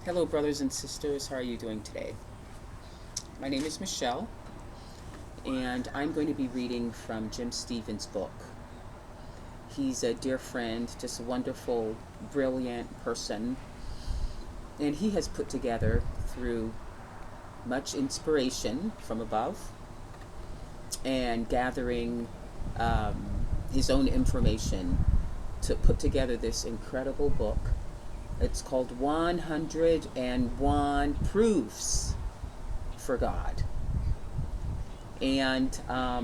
Hello, brothers and sisters. How are you doing today? My name is Michelle, and I'm going to be reading from Jim Stevens' book. He's a dear friend, just a wonderful, brilliant person, and he has put together, through much inspiration from above and gathering his own information, to put together this incredible book. It's called 101 Proofs for God. And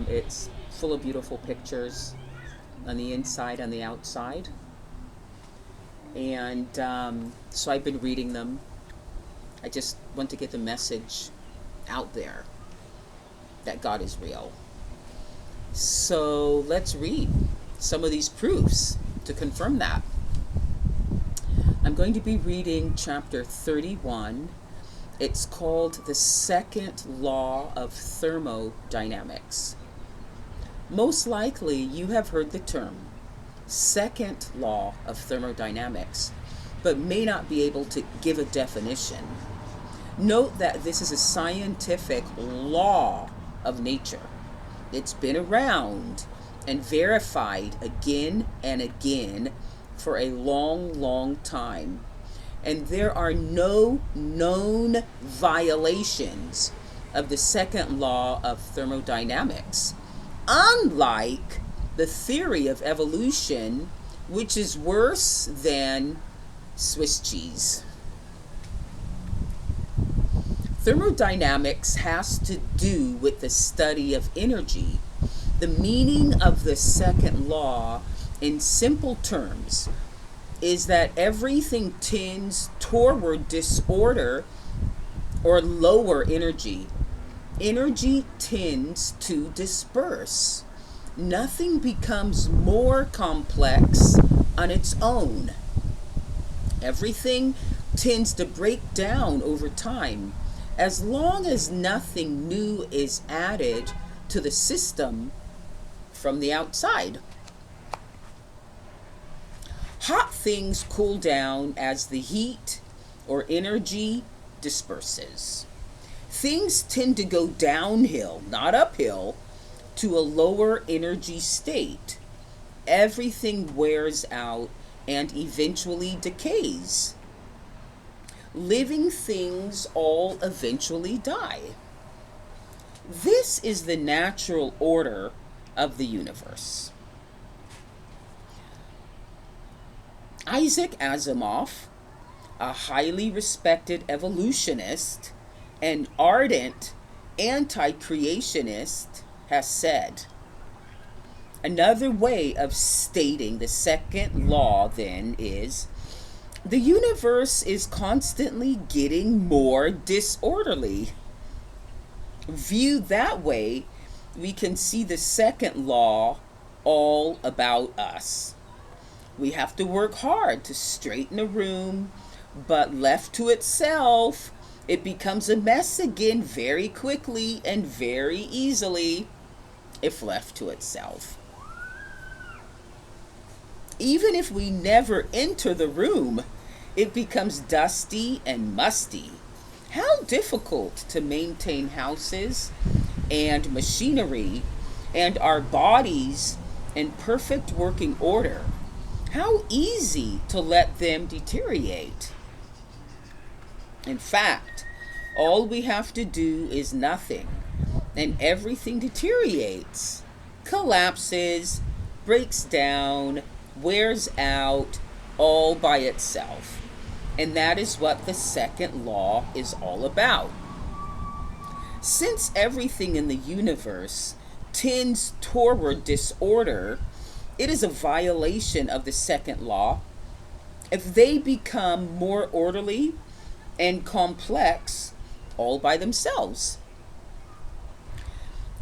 it's full of beautiful pictures on the inside and the outside. And so I've been reading them. I just want to get the message out there that God is real. So let's read some of these proofs to confirm that. I'm going to be reading chapter 31. It's called The Second Law of Thermodynamics. Most likely you have heard the term second law of thermodynamics, but may not be able to give a definition. Note that this is a scientific law of nature. It's been around and verified again and again for a long time. And there are no known violations of the second law of thermodynamics, unlike the theory of evolution, which is worse than Swiss cheese. Thermodynamics has to do with the study of energy. The meaning of the second law, in simple terms, is that everything tends toward disorder or lower energy. Energy tends to disperse. Nothing becomes more complex on its own. Everything tends to break down over time, as long as nothing new is added to the system from the outside. Hot things cool down as the heat or energy disperses. Things tend to go downhill, not uphill, to a lower energy state. Everything wears out and eventually decays. Living things all eventually die. This is the natural order of the universe. Isaac Asimov, a highly respected evolutionist and ardent anti-creationist, has said, another way of stating the second law, then, is the universe is constantly getting more disorderly. Viewed that way, we can see the second law all about us. We have to work hard to straighten a room, but left to itself, it becomes a mess again very quickly and very easily if left to itself. Even if we never enter the room, it becomes dusty and musty. How difficult to maintain houses and machinery and our bodies in perfect working order. How easy to let them deteriorate. In fact, all we have to do is nothing, and everything deteriorates, collapses, breaks down, wears out, all by itself. And that is what the second law is all about. Since everything in the universe tends toward disorder, it is a violation of the second law if they become more orderly and complex all by themselves.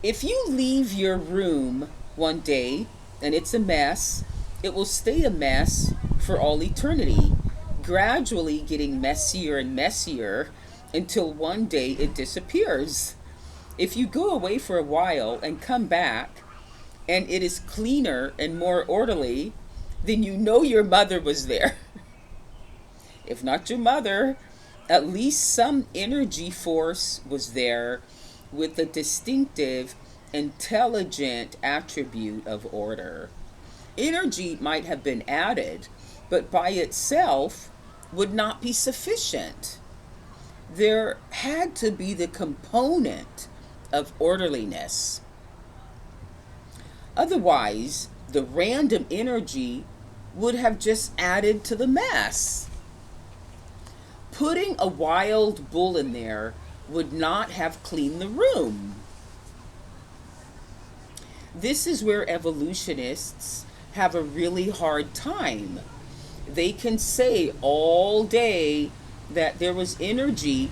If you leave your room one day and it's a mess, it will stay a mess for all eternity, gradually getting messier and messier until one day it disappears. If you go away for a while and come back, and it is cleaner and more orderly, then you know your mother was there. If not your mother, At least some energy force was there with the distinctive, intelligent attribute of order. Energy might have been added, but by itself would not be sufficient. There had to be the component of orderliness. Otherwise, the random energy would have just added to the mess. Putting a wild bull in there would not have cleaned the room. This is where evolutionists have a really hard time. They can say all day that there was energy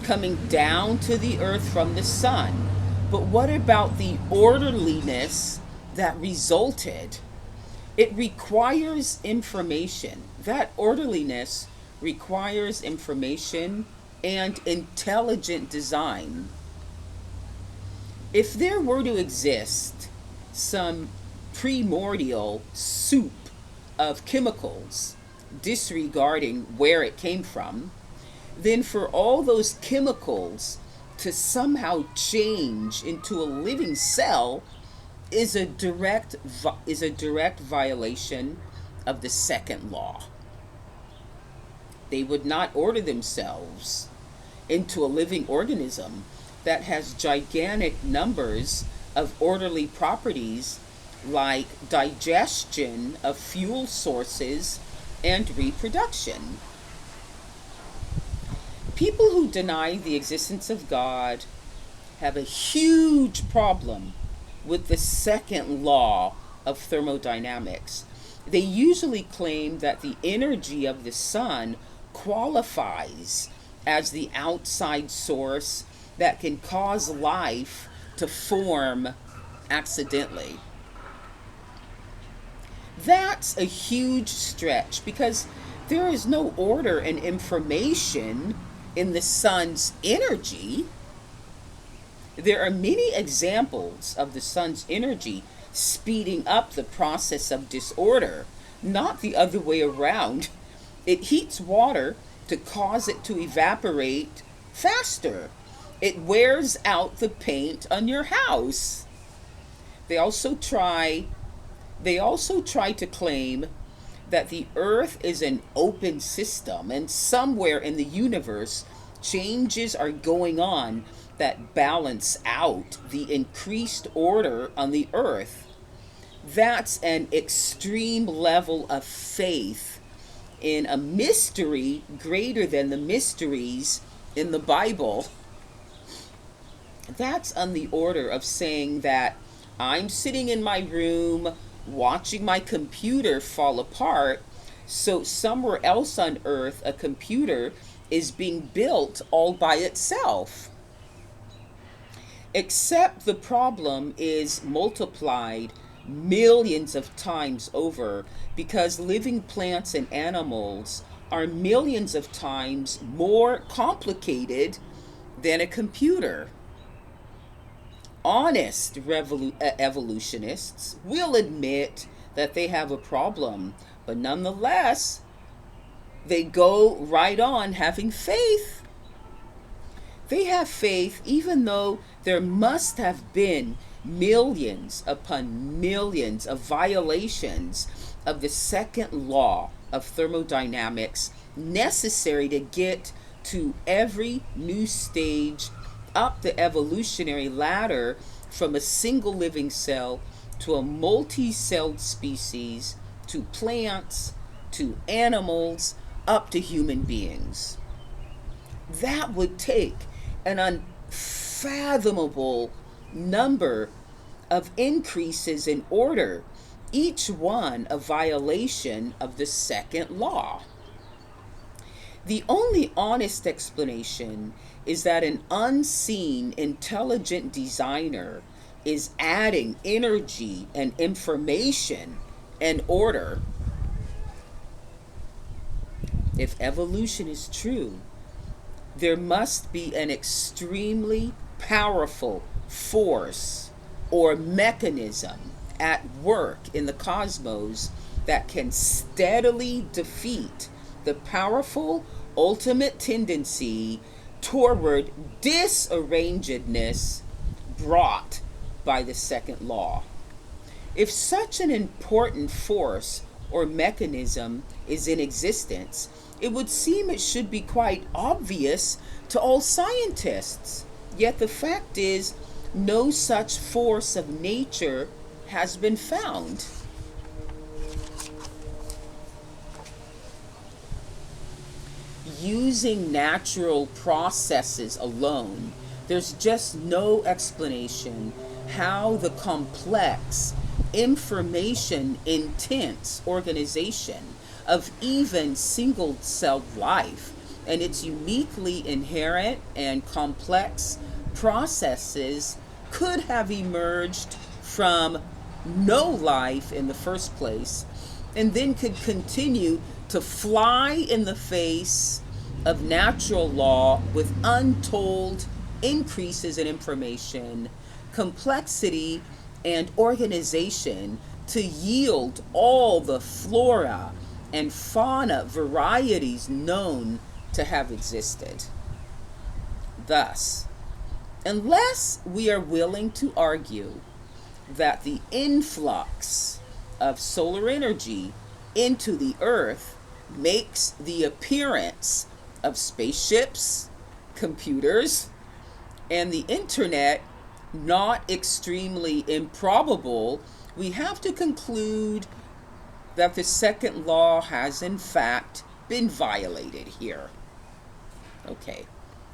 coming down to the earth from the sun. But what about the orderliness that resulted? It requires information. That orderliness requires information and intelligent design. If there were to exist some primordial soup of chemicals, disregarding where it came from, then for all those chemicals to somehow change into a living cell is a direct violation of the second law. They would not order themselves into a living organism that has gigantic numbers of orderly properties like digestion of fuel sources and reproduction. People who deny the existence of God have a huge problem with the second law of thermodynamics. They usually claim that the energy of the sun qualifies as the outside source that can cause life to form accidentally. That's a huge stretch because there is no order and information in the sun's energy. There are many examples of the sun's energy speeding up the process of disorder, not the other way around. It heats water to cause it to evaporate faster. It wears out the paint on your house. They also try to claim that the earth is an open system and somewhere in the universe changes are going on that balance out the increased order on the earth. That's an extreme level of faith in a mystery greater than the mysteries in the Bible. That's on the order of saying that I'm sitting in my room watching my computer fall apart, so somewhere else on earth a computer is being built all by itself. Except the problem is multiplied millions of times over because living plants and animals are millions of times more complicated than a computer. Honest evolutionists will admit that they have a problem, but nonetheless, they go right on having faith. They have faith even though there must have been millions upon millions of violations of the second law of thermodynamics necessary to get to every new stage up the evolutionary ladder from a single living cell to a multi-celled species to plants to animals up to human beings. That would take an unfathomable number of increases in order, each one a violation of the second law. The only honest explanation is that an unseen, intelligent designer is adding energy and information and order. If evolution is true, there must be an extremely powerful force or mechanism at work in the cosmos that can steadily defeat the powerful ultimate tendency toward disarrangedness brought by the second law. If such an important force or mechanism is in existence, it would seem it should be quite obvious to all scientists. Yet the fact is, no such force of nature has been found. Using natural processes alone, there's just no explanation how the complex, information intense organization of even single-celled life and its uniquely inherent and complex processes could have emerged from no life in the first place and then could continue to fly in the face of natural law with untold increases in information, complexity, and organization to yield all the flora and fauna varieties known to have existed. Thus, unless we are willing to argue that the influx of solar energy into the Earth makes the appearance of spaceships, computers, and the internet not extremely improbable, we have to conclude that the second law has in fact been violated here. Okay,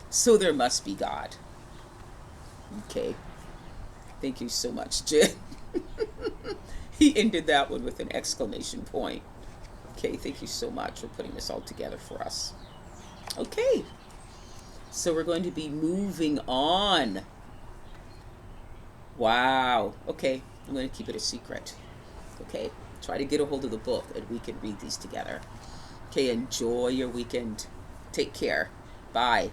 so there must be God. Okay, thank you so much, Jen. He ended that one with an exclamation point. Okay, thank you so much for putting this all together for us. Okay, so we're going to be moving on. Wow. Okay, I'm going to keep it a secret. Okay, try to get a hold of the book and we can read these together. Okay, enjoy your weekend. Take care. Bye.